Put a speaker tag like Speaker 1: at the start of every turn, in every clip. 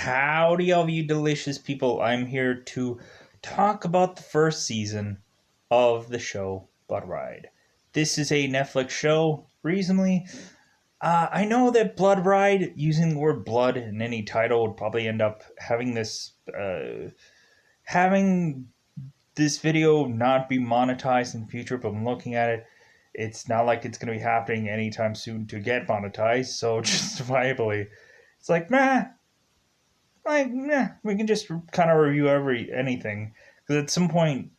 Speaker 1: Howdy, all of you delicious people. I'm here to talk about the first season of the show Bloodride. This is a Netflix show, reasonably. I know that Bloodride, using the word blood in any title, would probably end up having this video not be monetized in the future, but I'm looking at it. It's not like it's going to be happening anytime soon to get monetized, so justifiably, it's like, we can just kind of review anything, because at some point,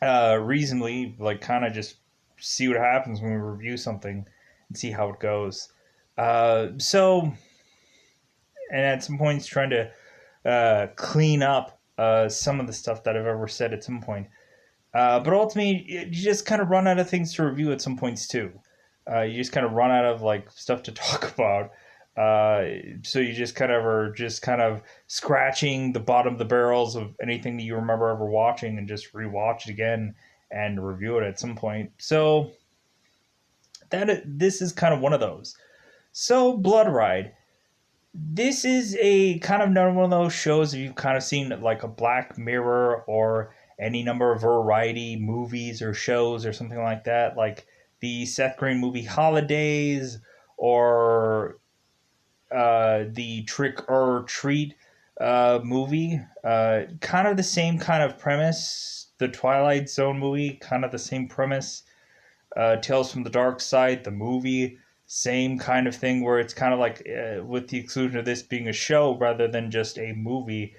Speaker 1: reasonably, like, kind of just see what happens when we review something and see how it goes. And at some points, trying to clean up some of the stuff that I've ever said at some point. But ultimately, you just kind of run out of things to review at some points too. You just kind of run out of like stuff to talk about. So you just kind of scratching the bottom of the barrels of anything that you remember ever watching and just rewatch it again and review it at some point. So this is kind of one of those. So Bloodride. This is a kind of another one of those shows if you've kind of seen like a Black Mirror or any number of variety movies or shows or something like that, like the Seth Green movie Holidays or the Trick or Treat movie. Kind of the same kind of premise. The Twilight Zone movie, kind of the same premise. Tales from the Dark Side, the movie, same kind of thing where it's kind of like, with the exclusion of this being a show rather than just a movie.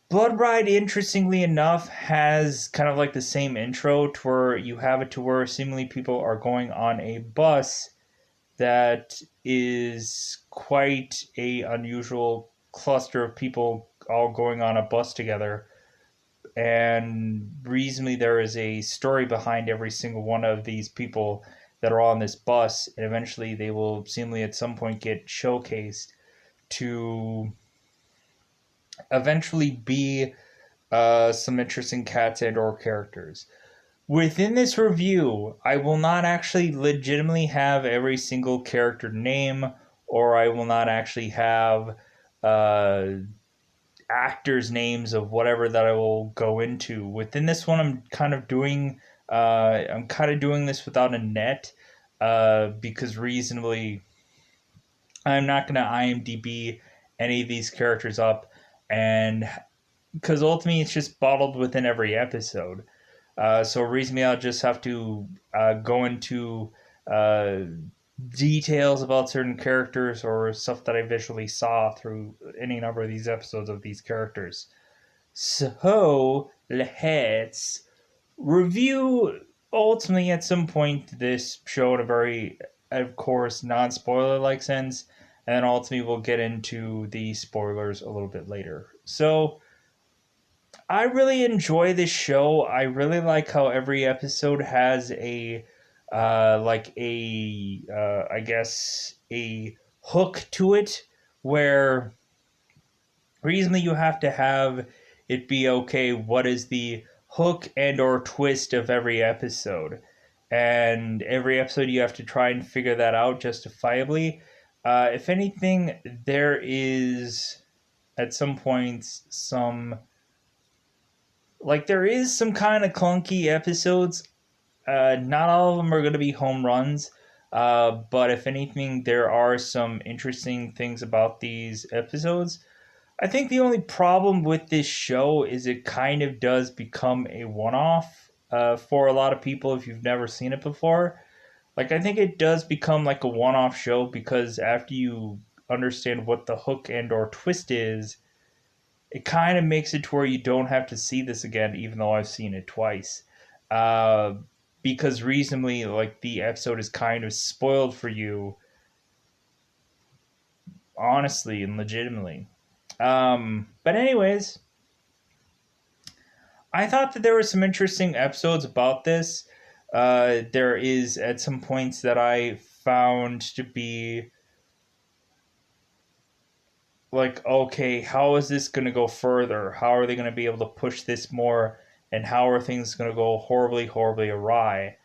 Speaker 1: Bloodride, interestingly enough, has kind of like the same intro to where you have it to where seemingly people are going on a bus that is quite a unusual cluster of people all going on a bus together. And reasonably, there is a story behind every single one of these people that are on this bus, and eventually they will seemingly at some point get showcased to eventually be some interesting cats and or characters. Within this review, I will not actually legitimately have every single character name, or I will not actually have actors' names of whatever that I will go into. Within this one, I'm kind of doing this without a net, because reasonably, I'm not going to IMDb any of these characters up, and because ultimately it's just bottled within every episode. So reasonably, I'll just have to go into details about certain characters or stuff that I visually saw through any number of these episodes of these characters. So let's review ultimately at some point this show in a very, of course, non-spoiler like sense, and then ultimately we'll get into the spoilers a little bit later. So I really enjoy this show. I really like how every episode has a I guess a hook to it, where reasonably you have to have it be okay what is the hook and or twist of every episode, and every episode you have to try and figure that out justifiably. If anything, there is at some points there is some kind of clunky episodes. Not all of them are going to be home runs, but if anything, there are some interesting things about these episodes. I think the only problem with this show is it kind of does become a one-off for a lot of people if you've never seen it before. Like, I think it does become like a one-off show because after you understand what the hook and or twist is, it kind of makes it to where you don't have to see this again, even though I've seen it twice. Because reasonably, like, the episode is kind of spoiled for you, honestly and legitimately. But anyways, I thought that there were some interesting episodes about this. There is at some points that I found to be like, okay, how is this going to go further? How are they going to be able to push this more? And how are things going to go horribly, horribly awry?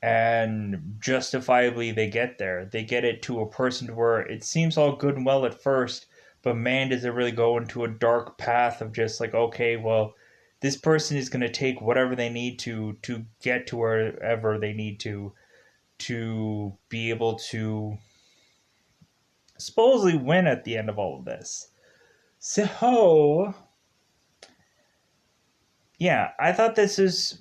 Speaker 1: And justifiably, they get there. They get it to a person to where it seems all good and well at first, but man, does it really go into a dark path of just like, okay, well, this person is going to take whatever they need to get to wherever they need to be able to supposedly win at the end of all of this. So, yeah, I thought this is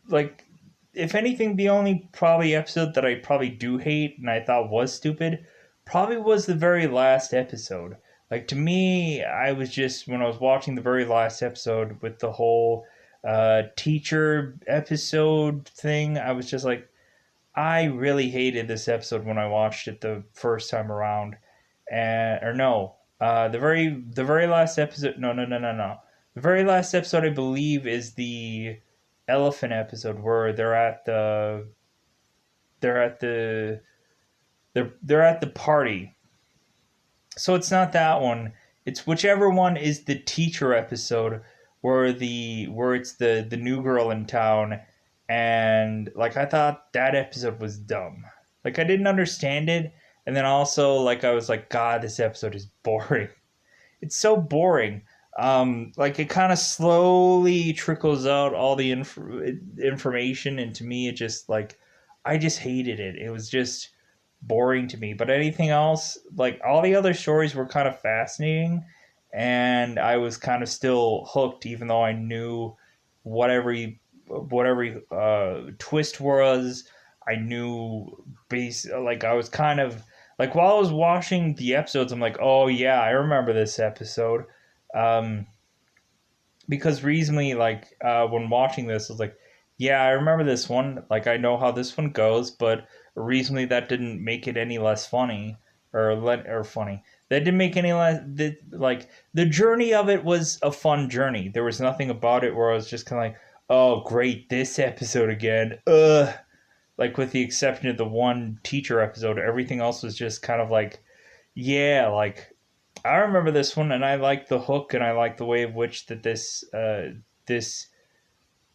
Speaker 1: like, if anything, the only probably episode that I probably do hate and I thought was stupid probably was the very last episode. Like, to me, I was just, when I was watching the very last episode with the whole teacher episode thing, I was just like, I really hated this episode when I watched it the first time around. Or no, the very last episode. No. The very last episode, I believe, is the elephant episode where they're at the they're at the party. So it's not that one. It's whichever one is the teacher episode where it's the new girl in town, and like I thought that episode was dumb. Like I didn't understand it, and then also like I was like, God, this episode is boring. It's so boring. Like it kind of slowly trickles out all the information, and to me, it just like I just hated it. It was just boring to me. But anything else, like all the other stories were kind of fascinating, and I was kind of still hooked, even though I knew whatever twist was. I knew like I was kind of like while I was watching the episodes, I'm like, oh yeah, I remember this episode. Um, because recently, like when watching this, I was like, yeah, I remember this one. Like I know how this one goes, but recently that didn't make it any less funny or funny. That didn't make any less like the journey of it was a fun journey. There was nothing about it where I was just kind of like, oh great, this episode again. Ugh. Like with the exception of the one teacher episode, everything else was just kind of like, yeah, like I remember this one, and I like the hook, and I like the way of which that this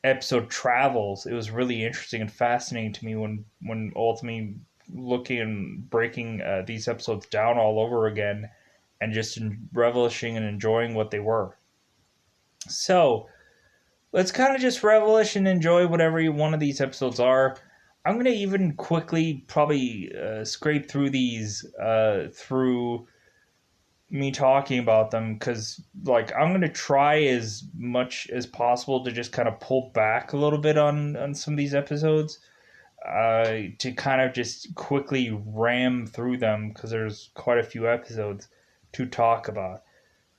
Speaker 1: episode travels. It was really interesting and fascinating to me when ultimately looking and breaking these episodes down all over again, and just relishing and enjoying what they were. So let's kind of just relish and enjoy whatever one of these episodes are. I'm going to even quickly probably scrape through these through me talking about them, because like I'm going to try as much as possible to just kind of pull back a little bit on some of these episodes to kind of just quickly ram through them, because there's quite a few episodes to talk about.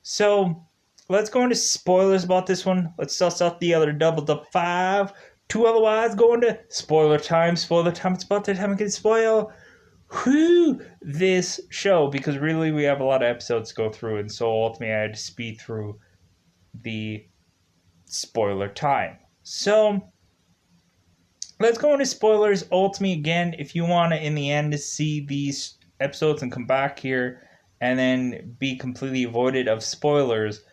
Speaker 1: So let's go into spoilers about this one. Let's suss out the other double to 5. 2 otherwise go into spoiler time. Spoiler time. It's about that time I can spoil this show, because really we have a lot of episodes to go through, and so ultimately I had to speed through the spoiler time. So let's go into spoilers. Ultimately, again, if you want to in the end see these episodes and come back here and then be completely avoided of spoilers,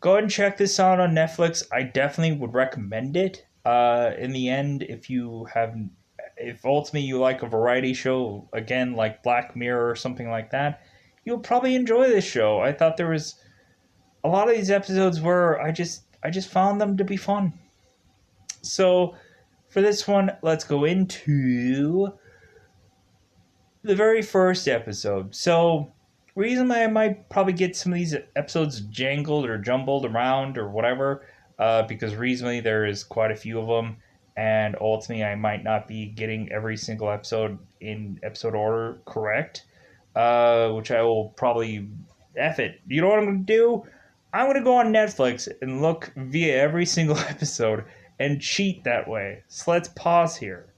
Speaker 1: go ahead and check this out on Netflix. I definitely would recommend it. In the end, if ultimately you like a variety show, again, like Black Mirror or something like that, you'll probably enjoy this show. I thought there was a lot of these episodes where I just found them to be fun. So for this one, let's go into the very first episode. So reason why I might probably get some of these episodes jangled or jumbled around or whatever, because reasonably there is quite a few of them, and ultimately I might not be getting every single episode in episode order correct, which I will probably F it. You know what I'm going to do? I'm going to go on Netflix and look via every single episode and cheat that way. So let's pause here.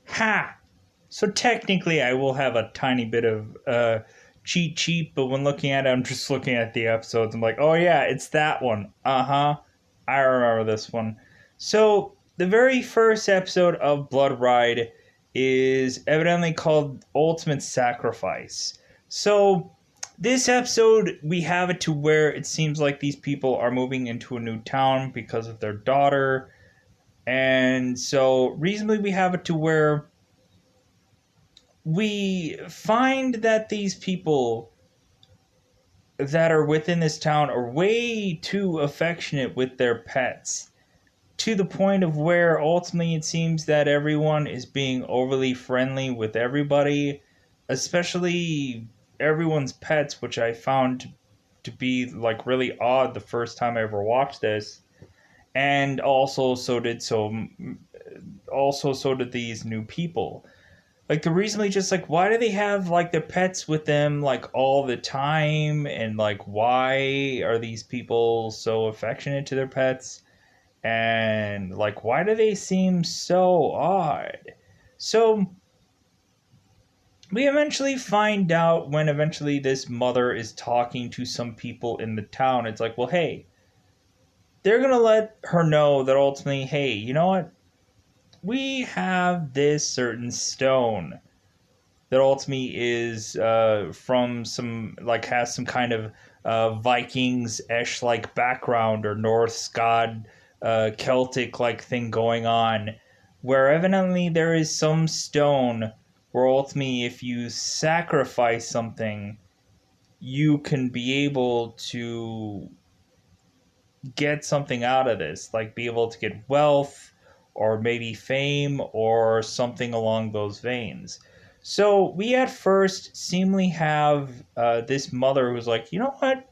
Speaker 1: Ha! So technically I will have a tiny bit of cheat sheet, but when looking at it, I'm just looking at the episodes. I'm like, oh yeah, it's that one. Uh-huh. I remember this one. So the very first episode of Bloodride is evidently called Ultimate Sacrifice. So this episode, we have it to where it seems like these people are moving into a new town because of their daughter. And so reasonably we have it to where we find that these people that are within this town are way too affectionate with their pets, to the point of where ultimately it seems that everyone is being overly friendly with everybody, especially everyone's pets, which I found to be like really odd the first time I ever watched this. And also so did these new people. Like they're recently just like, why do they have like their pets with them like all the time, and like why are these people so affectionate to their pets, and like why do they seem so odd? So we eventually find out when eventually this mother is talking to some people in the town. It's like, well, hey, they're gonna let her know that ultimately, hey, you know what, we have this certain stone that ultimately is from some, like, has some kind of Vikings-ish like background, or Norse god Celtic like thing going on, where evidently there is some stone where ultimately if you sacrifice something, you can be able to get something out of this, like be able to get wealth or maybe fame or something along those veins. So we at first seemingly have this mother who's like, you know what?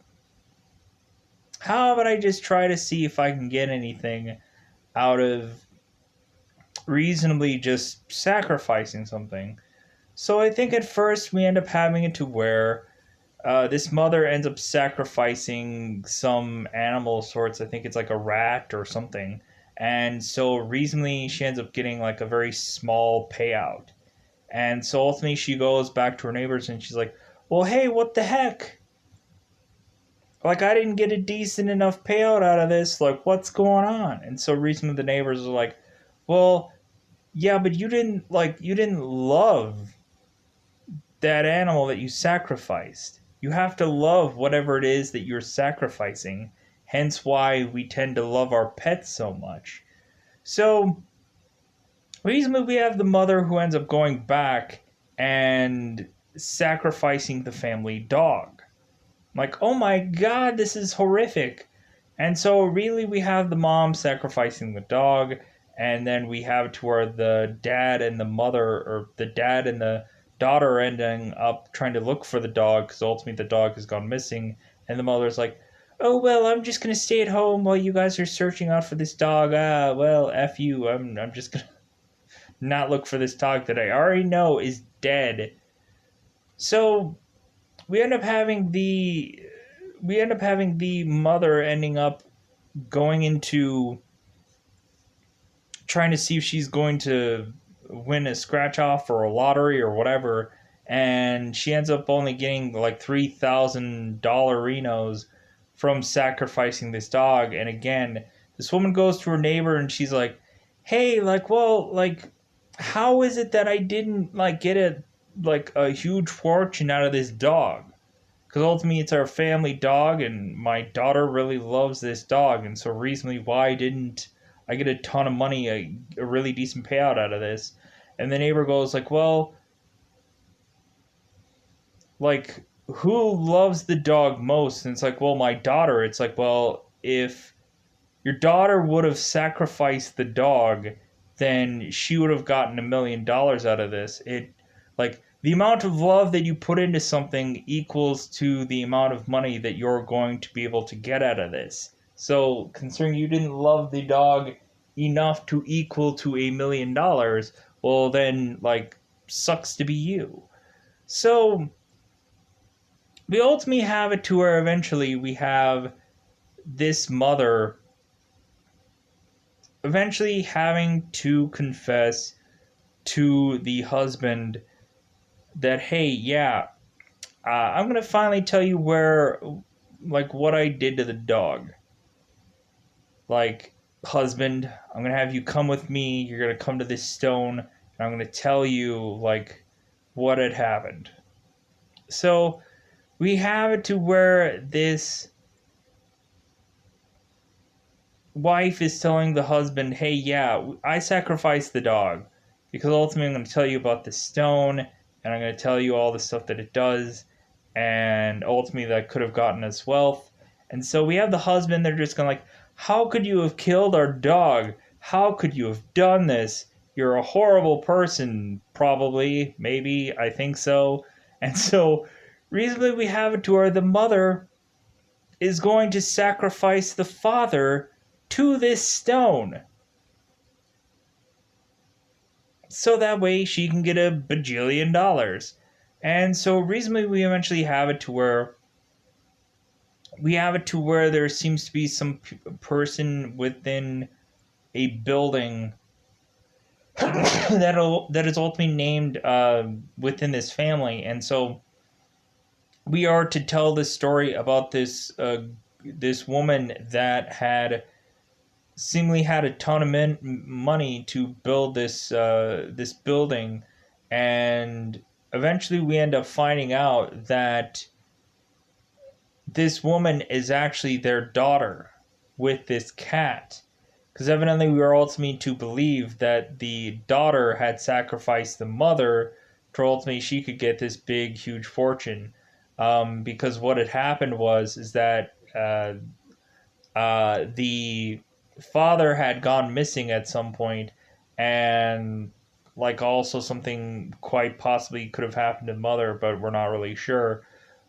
Speaker 1: How about I just try to see if I can get anything out of reasonably just sacrificing something? So I think at first we end up having it to where this mother ends up sacrificing some animal sorts. I think it's like a rat or something. And so reasonably, she ends up getting like a very small payout. And so ultimately, she goes back to her neighbors and she's like, well, hey, what the heck? Like, I didn't get a decent enough payout out of this. Like, what's going on? And so reasonably, the neighbors are like, well, yeah, but you didn't love that animal that you sacrificed. You have to love whatever it is that you're sacrificing. Hence why we tend to love our pets so much. So, reasonably, we have the mother who ends up going back and sacrificing the family dog. I'm like, oh my god, this is horrific. And so, really, we have the mom sacrificing the dog, and then we have to where the dad and the mother, or the dad and the daughter, are ending up trying to look for the dog because ultimately the dog has gone missing. And the mother's like, oh, well, I'm just going to stay at home while you guys are searching out for this dog. Ah, well, F you. I'm just going to not look for this dog that I already know is dead. So we end up having the mother ending up going into trying to see if she's going to win a scratch off or a lottery or whatever, and she ends up only getting like $3,000 from sacrificing this dog. And again, this woman goes to her neighbor and she's like, hey, like, well, like, how is it that I didn't like get a huge fortune out of this dog? Because ultimately it's our family dog, and my daughter really loves this dog, and so recently, why didn't I get a ton of money, a really decent payout out of this? And the neighbor goes like, well, like, who loves the dog most? And it's like, well, my daughter. It's like, well, if your daughter would have sacrificed the dog, then she would have gotten $1 million out of this. It, like, the amount of love that you put into something equals to the amount of money that you're going to be able to get out of this. So, considering you didn't love the dog enough to equal to $1 million, well, then, like, sucks to be you. So, we ultimately have it to where eventually we have this mother eventually having to confess to the husband that, hey, yeah, I'm gonna finally tell you where, like, what I did to the dog. Like, husband, I'm gonna have you come with me. You're gonna come to this stone, and I'm gonna tell you, like, what had happened. So we have it to where this wife is telling the husband, hey, yeah, I sacrificed the dog because ultimately I'm going to tell you about the stone, and I'm going to tell you all the stuff that it does, and ultimately that could have gotten us wealth. And so we have the husband, they're just going like, how could you have killed our dog? How could you have done this? You're a horrible person, probably, maybe, I think so. And so, reasonably, we have it to where the mother is going to sacrifice the father to this stone. So that way she can get a bajillion dollars. And so reasonably we eventually have it to where there seems to be some person within a building that is ultimately named within this family. And so we are to tell this story about this woman that had seemingly had a ton of money to build this building, and eventually we end up finding out that this woman is actually their daughter with this cat, because evidently we were ultimately to believe that the daughter had sacrificed the mother to ultimately she could get this big huge fortune, because what had happened is that the father had gone missing at some point, and like also something quite possibly could have happened to the mother, but we're not really sure.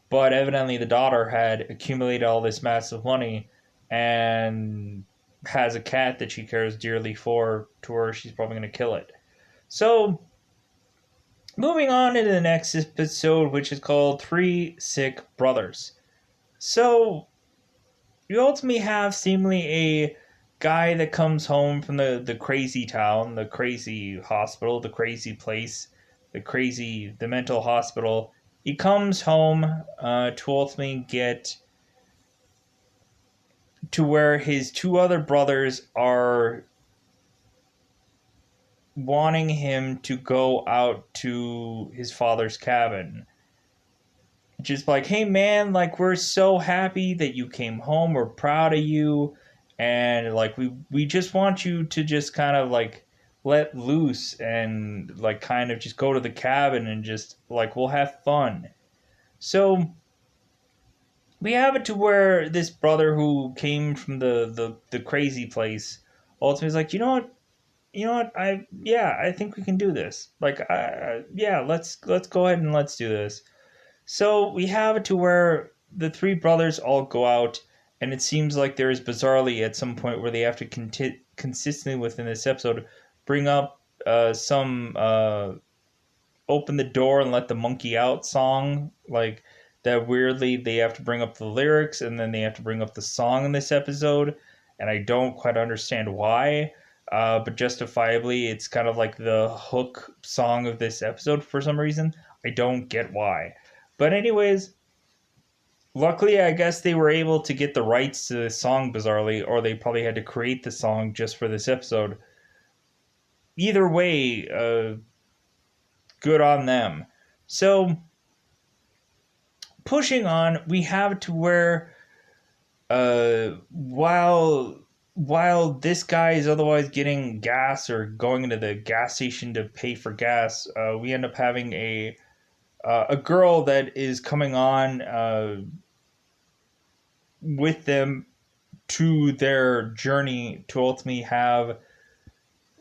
Speaker 1: But evidently the daughter had accumulated all this massive money and has a cat that she cares dearly for, to where she's probably going to kill it. So moving on into the next episode, which is called Three Sick Brothers. So you ultimately have seemingly a guy that comes home from the crazy town, the crazy hospital, the crazy place, the mental hospital. He comes home to ultimately get to where his two other brothers are wanting him to go out to his father's cabin. Just like, hey man, like we're so happy that you came home. We're proud of you. And like we just want you to just kind of like let loose and like kind of just go to the cabin and just like we'll have fun. So we have it to where this brother who came from the crazy place ultimately is like, you know what, I think we can do this. Like yeah, let's go ahead and let's do this. So we have it to where the three brothers all go out, and it seems like there is bizarrely at some point where they have to consistently within this episode bring up some open the door and let the monkey out song, like that weirdly they have to bring up the lyrics and then they have to bring up the song in this episode, and I don't quite understand why, but justifiably it's kind of like the hook song of this episode for some reason. I don't get why. But anyways, luckily I guess they were able to get the rights to the song bizarrely, or they probably had to create the song just for this episode. Either way, good on them. So, pushing on, we have to where, while this guy is otherwise getting gas or going into the gas station to pay for gas, we end up having a girl that is coming on with them to their journey to ultimately have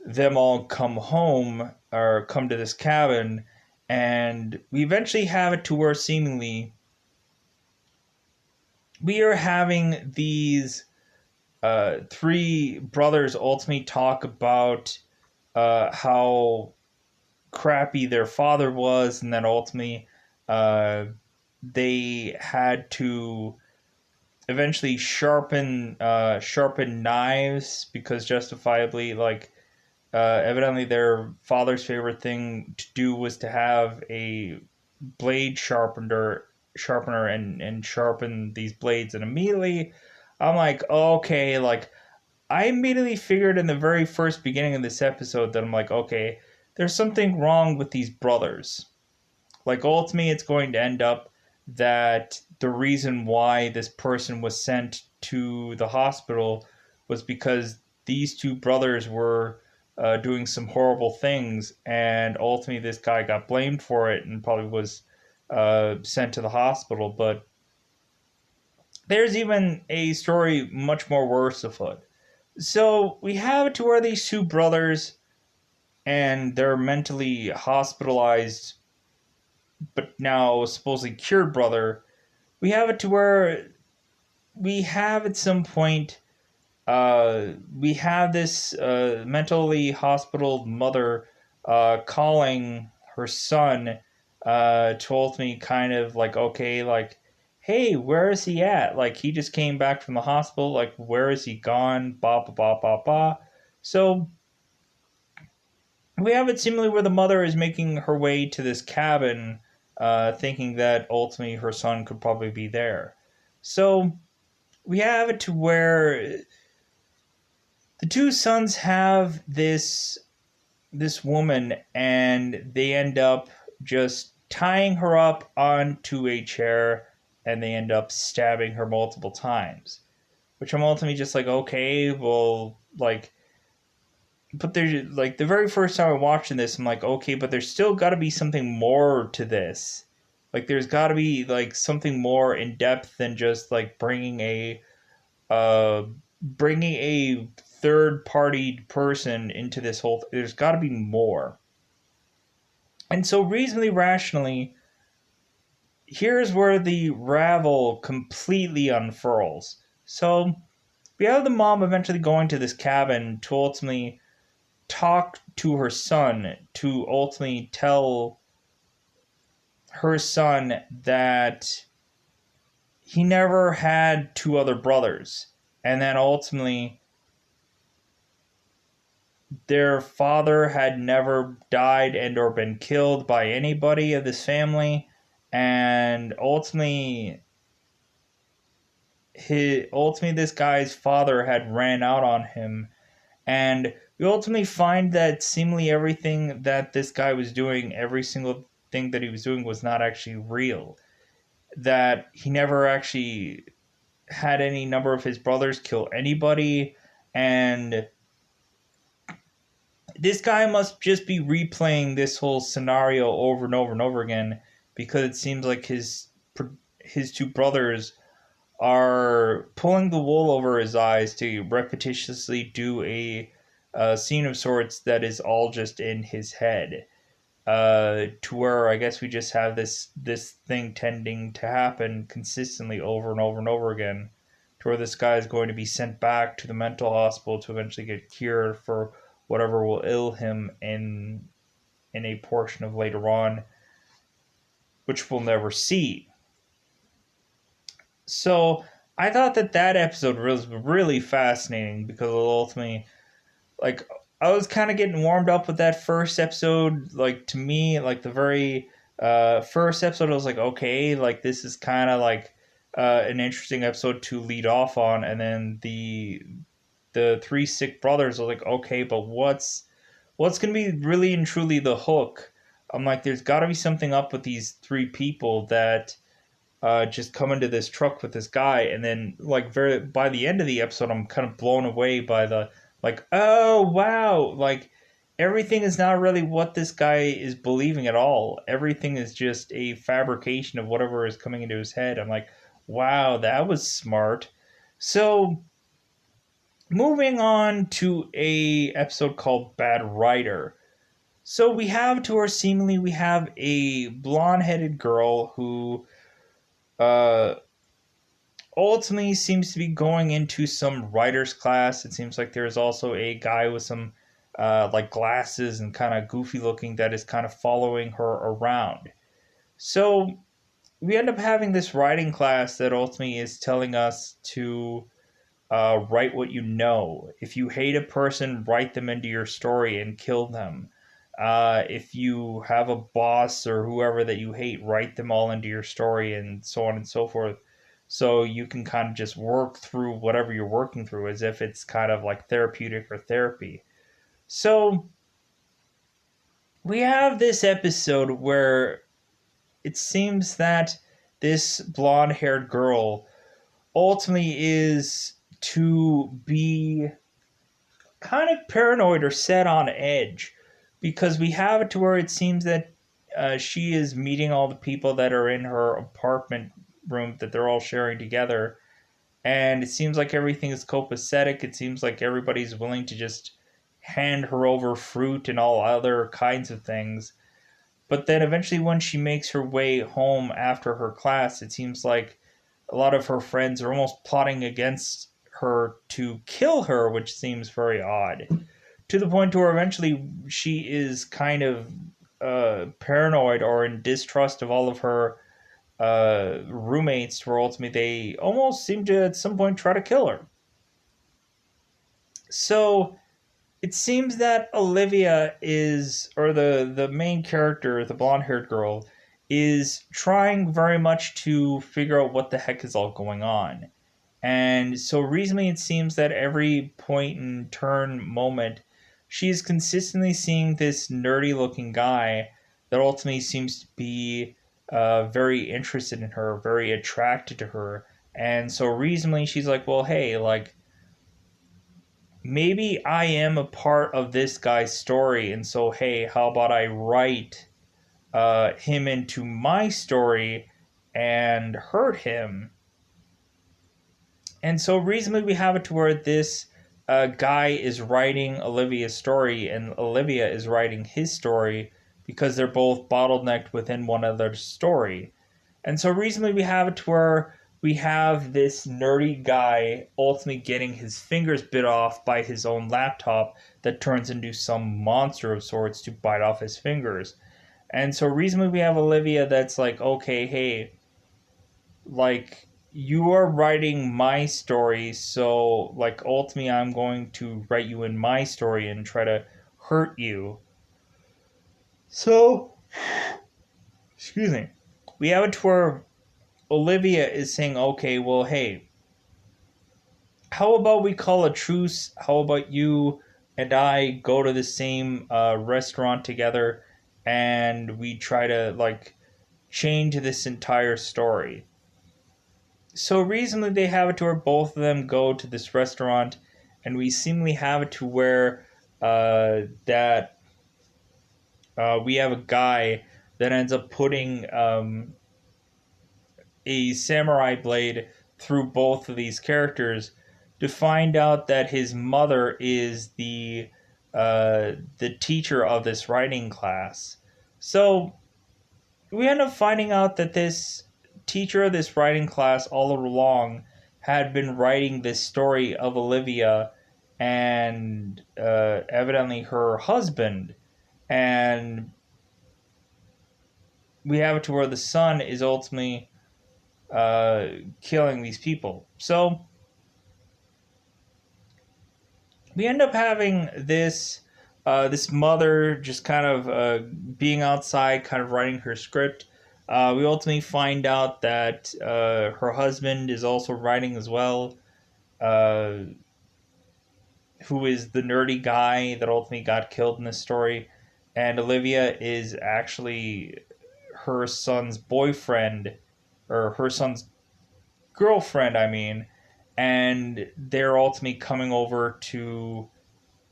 Speaker 1: them all come home or come to this cabin, and we eventually have it to where seemingly we are having these three brothers ultimately talk about how crappy their father was, and then ultimately they had to eventually sharpen knives because justifiably, like evidently their father's favorite thing to do was to have a blade sharpener and sharpen these blades. And immediately I'm like, okay, like I immediately figured in the very first beginning of this episode that I'm like, okay, there's something wrong with these brothers. Like ultimately it's going to end up that the reason why this person was sent to the hospital was because these two brothers were doing some horrible things, and ultimately this guy got blamed for it and probably was sent to the hospital. But there's even a story much more worse afoot. So we have it to where these two brothers, and they're mentally hospitalized, but now supposedly cured brother. We have it to where we have at some point, we have this mentally hospital mother calling her son to ultimately kind of like, okay, like, hey, where is he at? Like, he just came back from the hospital. Like, where is he gone? Ba ba ba ba ba. So we have it seemingly where the mother is making her way to this cabin, thinking that ultimately her son could probably be there. So we have it to where the two sons have this woman, and they end up just tying her up onto a chair, and they end up stabbing her multiple times. Which I'm ultimately just like, okay, well, like, but there's like the very first time I'm watching this, I'm like, okay, but there's still got to be something more to this. Like, there's got to be like something more in depth than just like uh, bringing a third party person into this whole. There's got to be more. And so, reasonably rationally, here's where the ravel completely unfurls. So, we have the mom eventually going to this cabin to ultimately talk to her son, to ultimately tell her son that he never had two other brothers, and that ultimately their father had never died and or been killed by anybody of this family, and ultimately this guy's father had ran out on him. And we ultimately find that seemingly everything that this guy was doing, every single thing that he was doing, was not actually real. That he never actually had any number of his brothers kill anybody, and this guy must just be replaying this whole scenario over and over and over again, because it seems like his two brothers are pulling the wool over his eyes to repetitiously do a scene of sorts that is all just in his head. To where I guess we just have this thing tending to happen consistently over and over and over again, to where this guy is going to be sent back to the mental hospital to eventually get cured for whatever will ill him in a portion of later on, which we'll never see. So I thought that episode was really fascinating, because ultimately, like, I was kind of getting warmed up with that first episode. Like, to me, like the very first episode, I was like, okay, like this is kind of like an interesting episode to lead off on. And then the three sick brothers, I was like, okay, but what's gonna be really and truly the hook? I'm like, there's got to be something up with these three people that just come into this truck with this guy, and then like very by the end of the episode, I'm kind of blown away by the like, oh wow, like everything is not really what this guy is believing at all. Everything is just a fabrication of whatever is coming into his head. I'm like, wow, that was smart. So moving on to a episode called Bad Writer. So we have to our seemingly we have a blonde-headed girl who uh ultimately seems to be going into some writer's class. It seems like there's also a guy with some like glasses and kind of goofy looking that is kind of following her around. So we end up having this writing class that ultimately is telling us to write what you know. If you hate a person, write them into your story and kill them. If you have a boss or whoever that you hate, write them all into your story, and so on and so forth. So you can kind of just work through whatever you're working through as if it's kind of like therapeutic or therapy. So we have this episode where it seems that this blonde haired girl ultimately is to be kind of paranoid or set on edge, because we have it to where it seems that she is meeting all the people that are in her apartment room that they're all sharing together, and it seems like everything is copacetic. It seems like everybody's willing to just hand her over fruit and all other kinds of things. But then eventually, when she makes her way home after her class, it seems like a lot of her friends are almost plotting against her to kill her, which seems very odd. To the point where eventually she is kind of paranoid or in distrust of all of her roommates, where ultimately they almost seem to at some point try to kill her. So it seems that Olivia is, or the main character, the blonde haired girl, is trying very much to figure out what the heck is all going on. And so recently it seems that every point and turn moment, she's consistently seeing this nerdy looking guy that ultimately seems to be very interested in her, very attracted to her. And so reasonably she's like, well, hey, like, maybe I am a part of this guy's story. And so, hey, how about I write him into my story and hurt him? And so reasonably we have it to where this guy is writing Olivia's story and Olivia is writing his story, because they're both bottlenecked within one another's story. And so reasonably we have it to where we have this nerdy guy ultimately getting his fingers bit off by his own laptop that turns into some monster of sorts to bite off his fingers. And so reasonably we have Olivia that's like, okay, hey, like, you are writing my story, so like ultimately I'm going to write you in my story and try to hurt you. So, excuse me. We have it to where Olivia is saying, okay, well, hey, how about we call a truce? How about you and I go to the same restaurant together and we try to like change this entire story? So reasonably they have it to where both of them go to this restaurant, and we seemingly have it to where that we have a guy that ends up putting a samurai blade through both of these characters to find out that his mother is the teacher of this writing class. So we end up finding out that this teacher of this writing class all along had been writing this story of Olivia and evidently her husband. And we have it to where the son is ultimately killing these people. So we end up having this mother just kind of being outside, kind of writing her script. We ultimately find out that her husband is also writing as well, uh, who is the nerdy guy that ultimately got killed in this story. And Olivia is actually her son's boyfriend, or her son's girlfriend, I mean. And they're ultimately coming over to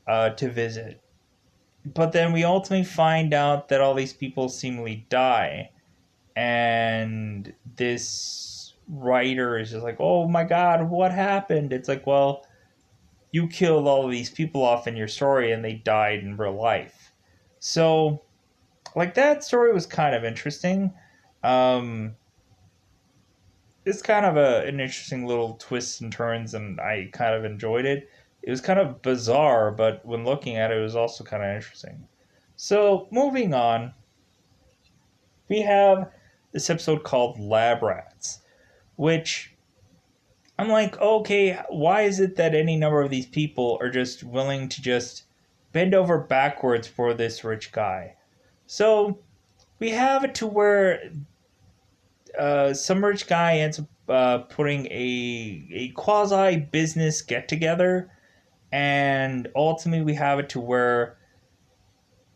Speaker 1: visit. But then we ultimately find out that all these people seemingly die, and this writer is just like, oh my god, what happened? It's like, well, you killed all of these people off in your story and they died in real life. So like, that story was kind of interesting. um it's kind of an interesting little twists and turns, and I kind of enjoyed it. It was kind of bizarre, but when looking at it, it was also kind of interesting. So moving on, we have this episode called Lab Rats, which I'm like, okay, why is it that any number of these people are just willing to just bend over backwards for this rich guy? So we have it to where some rich guy ends up putting a quasi business get together, and ultimately we have it to where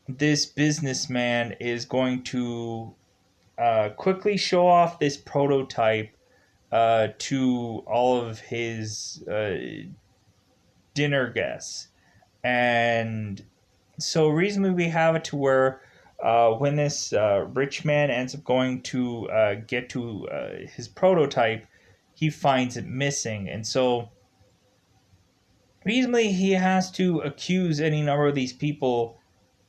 Speaker 1: this businessman is going to quickly show off this prototype to all of his dinner guests. And so reasonably we have it to where when this rich man ends up going to get to his prototype, he finds it missing. And so reasonably he has to accuse any number of these people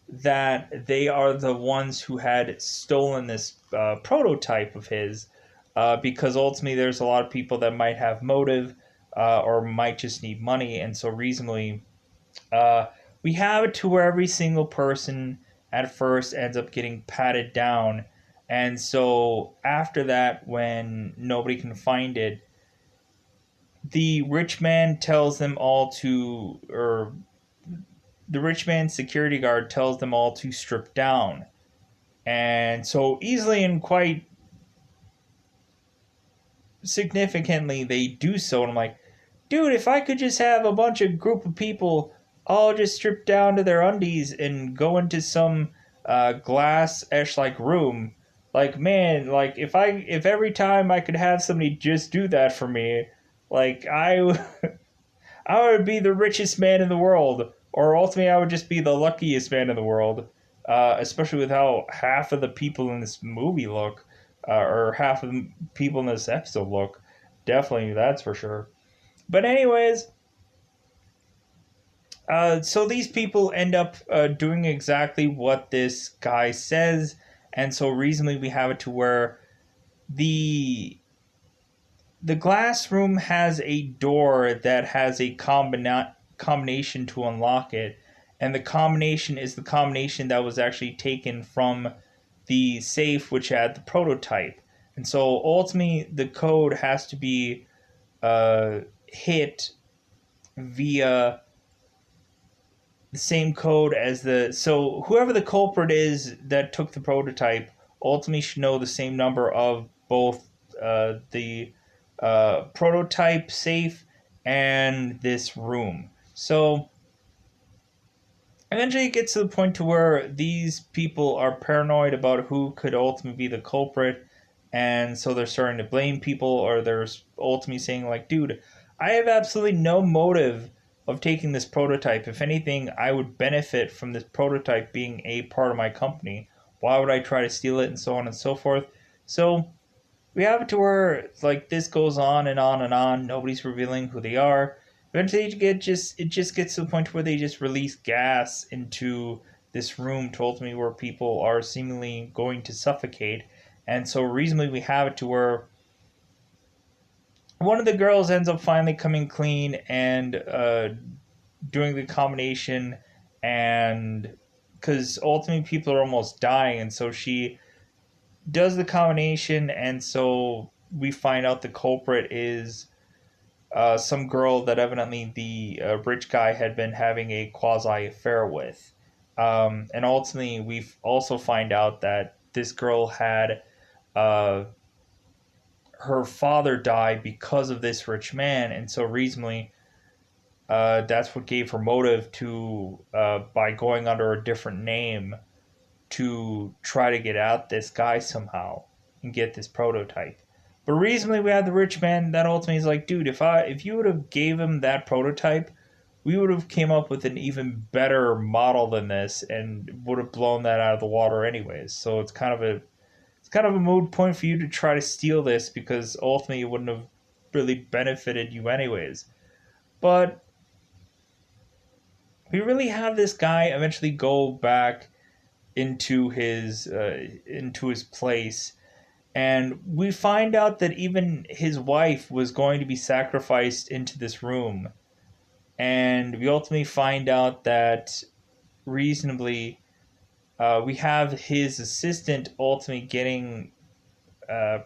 Speaker 1: that they are the ones who had stolen this prototype of his, because ultimately there's a lot of people that might have motive or might just need money. And so reasonably uh, we have it to where every single person at first ends up getting patted down. And so after that, when nobody can find it, the rich man tells them all to, or the rich man's security guard tells them all to strip down. And so easily and quite significantly, they do so. And I'm like, dude, if I could just have a bunch of group of people all just strip down to their undies and go into some glass-ish like room, like, man, like if every time I could have somebody just do that for me, like I would be the richest man in the world, or ultimately I would just be the luckiest man in the world. Especially with how half of the people in this movie look, or half of the people in this episode look. Definitely, that's for sure. But anyways, so these people end up doing exactly what this guy says, and so reasonably we have it to where the the glass room has a door that has a combination to unlock it, and the combination is the combination that was actually taken from the safe which had the prototype. And so ultimately the code has to be hit via the same code as the, so whoever the culprit is that took the prototype ultimately should know the same number of both the prototype safe and this room. So eventually it gets to the point to where these people are paranoid about who could ultimately be the culprit, and so they're starting to blame people, or they're ultimately saying like, dude, I have absolutely no motive of taking this prototype. If anything, I would benefit from this prototype being a part of my company. Why would I try to steal it, and so on and so forth? So we have it to where like this goes on and on and on. Nobody's revealing who they are. Eventually, it just gets to the point where they just release gas into this room to ultimately where people are seemingly going to suffocate. And so reasonably, we have it to where one of the girls ends up finally coming clean and doing the combination, and because ultimately people are almost dying, and so she does the combination, and so we find out the culprit is some girl that evidently the rich guy had been having a quasi affair with. And ultimately, we also find out that this girl had uh, her father die because of this rich man, and so reasonably, that's what gave her motive to, by going under a different name, to try to get out this guy somehow and get this prototype. But reasonably, we had the rich man that ultimately is like, dude, if you would have gave him that prototype, we would have came up with an even better model than this, and would have blown that out of the water anyways. So it's kind of a moot point for you to try to steal this, because ultimately it wouldn't have really benefited you anyways. But we really have this guy eventually go back into his place, and we find out that even his wife was going to be sacrificed into this room, and we ultimately find out that reasonably we have his assistant ultimately getting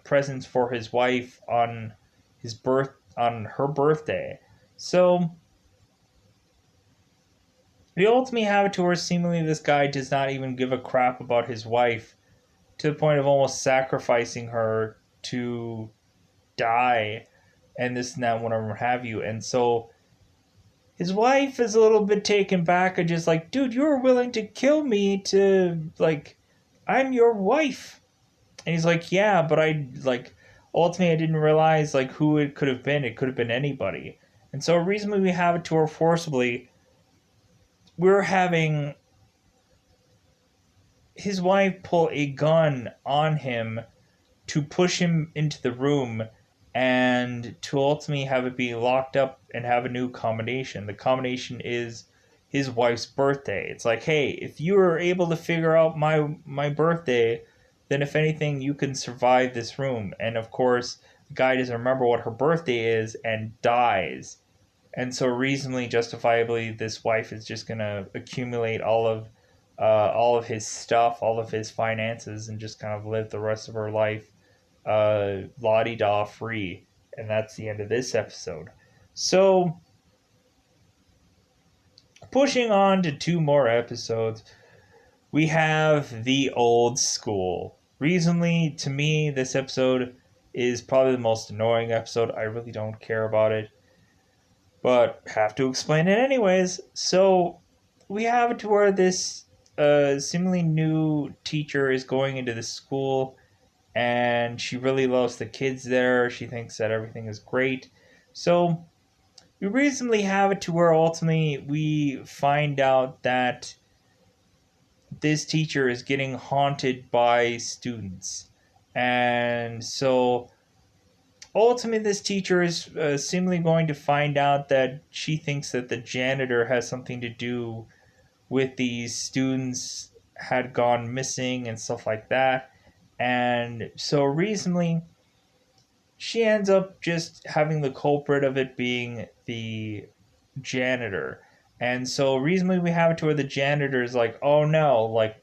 Speaker 1: presents for his wife on her birthday. So we ultimately have it to where seemingly this guy does not even give a crap about his wife, to the point of almost sacrificing her to die, and this and that, whatever have you. And so his wife is a little bit taken back and just like, dude, you were willing to kill me to, like, I'm your wife. And he's like, yeah, but ultimately I didn't realize, like, who it could have been. It could have been anybody. And so reasonably we have it to where forcibly we're having his wife pull a gun on him to push him into the room and to ultimately have it be locked up and have a new combination. The combination is his wife's birthday. It's like, hey, if you were able to figure out my birthday, then if anything, you can survive this room. And of course, the guy doesn't remember what her birthday is and dies. And so reasonably, justifiably, this wife is just gonna accumulate all of his stuff, all of his finances, and just kind of live the rest of her life la-di-da free. And that's the end of this episode. So, pushing on to 2 more episodes, we have the old school. Reasonably, to me, this episode is probably the most annoying episode. I really don't care about it, but have to explain it anyways. So, we have it to where this seemingly new teacher is going into the school, and she really loves the kids there. She thinks that everything is great. So we reasonably have it to where ultimately we find out that this teacher is getting haunted by students. And so ultimately this teacher is seemingly going to find out that she thinks that the janitor has something to do with these students had gone missing and stuff like that. And so reasonably, she ends up just having the culprit of it being the janitor. And so reasonably, we have it to where the janitor is like, oh no, like,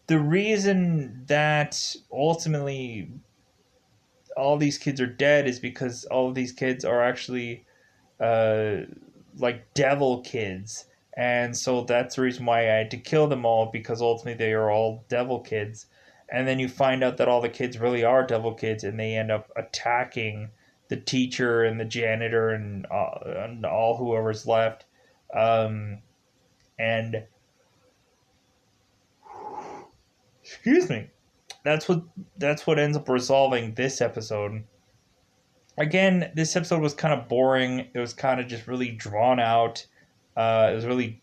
Speaker 1: the reason that ultimately all these kids are dead is because all of these kids are actually uh, like devil kids. And so that's the reason why I had to kill them all, because ultimately they are all devil kids. And then you find out that all the kids really are devil kids, and they end up attacking the teacher and the janitor and all whoever's left. Um, and excuse me, that's what ends up resolving this episode. Again, this episode was kind of boring. It was kind of just really drawn out. It was really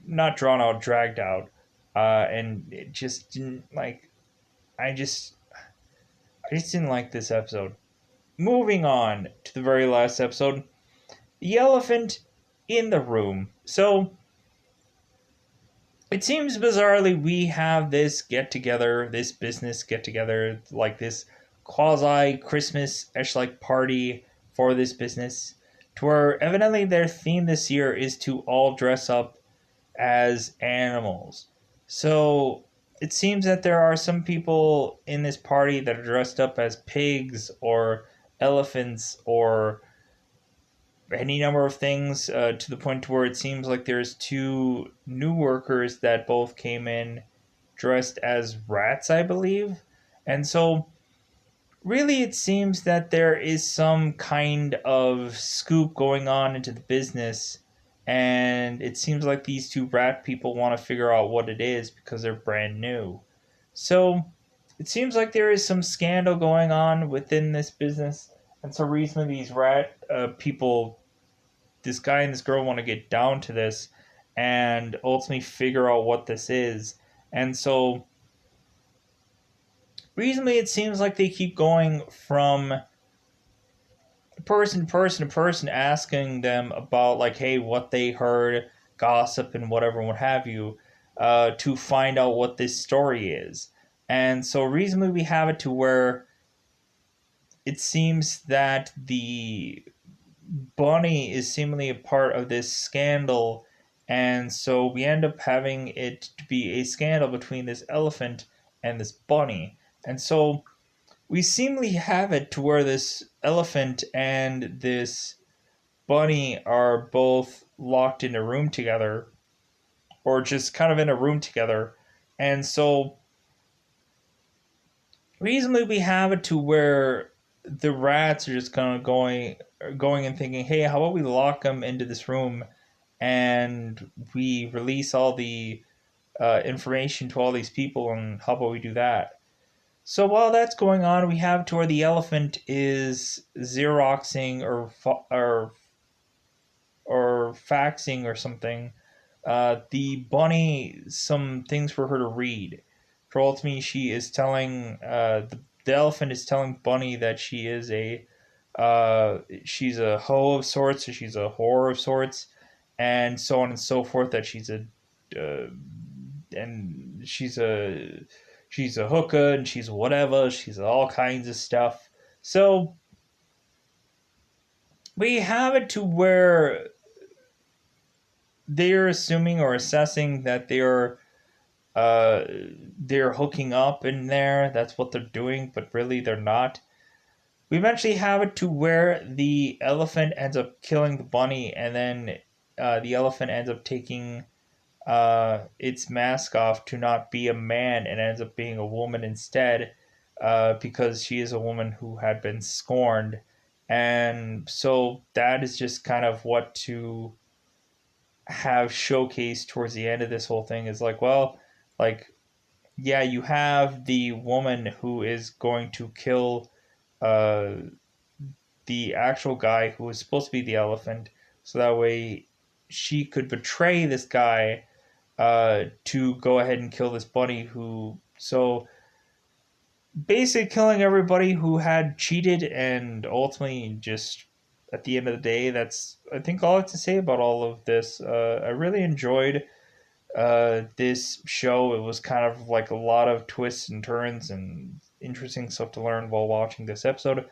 Speaker 1: not drawn out, dragged out, and it just didn't like. I just didn't like this episode. Moving on to the very last episode, the elephant in the room. So it seems bizarrely we have this get together, this business get together, like this quasi Christmas-ish like party for this business, to where evidently their theme this year is to all dress up as animals. So it seems that there are some people in this party that are dressed up as pigs or elephants or any number of things, to the point where it seems like there's 2 new workers that both came in dressed as rats, I believe. And so really it seems that there is some kind of scoop going on into the business, and it seems like these 2 rat people want to figure out what it is because they're brand new. So it seems like there is some scandal going on within this business, and so recently these rat people, this guy and this girl, want to get down to this and ultimately figure out what this is. And so recently it seems like they keep going from person to person to person, asking them about, like, hey, what they heard, gossip and whatever and what have you, to find out what this story is. And so reasonably we have it to where it seems that the bunny is seemingly a part of this scandal, and so we end up having it to be a scandal between this elephant and this bunny. And so we seemingly have it to where this elephant and this bunny are both locked in a room together, or just kind of in a room together. And so reasonably we have it to where the rats are just kind of going and thinking, hey, how about we lock them into this room and we release all the information to all these people, and how about we do that? So while that's going on, we have to where the elephant is Xeroxing or or faxing or something the bunny some things for her to read. For ultimately, she is telling the elephant is telling Bunny that she's a hoe of sorts, or she's a whore of sorts, and so on and so forth. That uh, and she's a hooker and she's whatever. She's all kinds of stuff. So we have it to where they're assuming or assessing that uh, they're hooking up in there. That's what they're doing, but really they're not. We eventually have it to where the elephant ends up killing the bunny, and then the elephant ends up taking its mask off to not be a man and ends up being a woman instead, because she is a woman who had been scorned. And so that is just kind of what to have showcased towards the end of this whole thing is like, well, like, yeah, you have the woman who is going to kill uh, the actual guy who was supposed to be the elephant, so that way she could betray this guy to go ahead and kill this bunny who. So basically, killing everybody who had cheated, and ultimately just at the end of the day, that's I think all I have to say about all of this. I really enjoyed this show. It was kind of like a lot of twists and turns and interesting stuff to learn while watching this episode.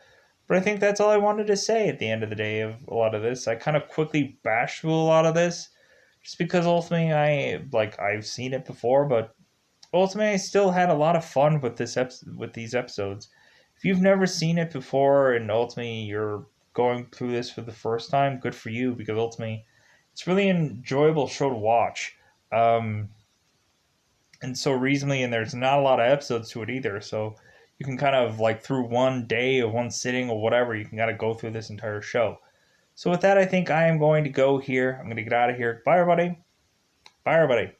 Speaker 1: But I think that's all I wanted to say at the end of the day of a lot of this. I kind of quickly bashed through a lot of this just because ultimately I've seen it before, but ultimately I still had a lot of fun with with these episodes. If you've never seen it before and ultimately you're going through this for the first time, good for you because ultimately it's really an enjoyable show to watch. Um, and so reasonably, and there's not a lot of episodes to it either. So you can kind of like through one day or one sitting or whatever, you can kind of go through this entire show. So with that, I think I am going to go here. I'm going to get out of here. Bye, everybody. Bye, everybody.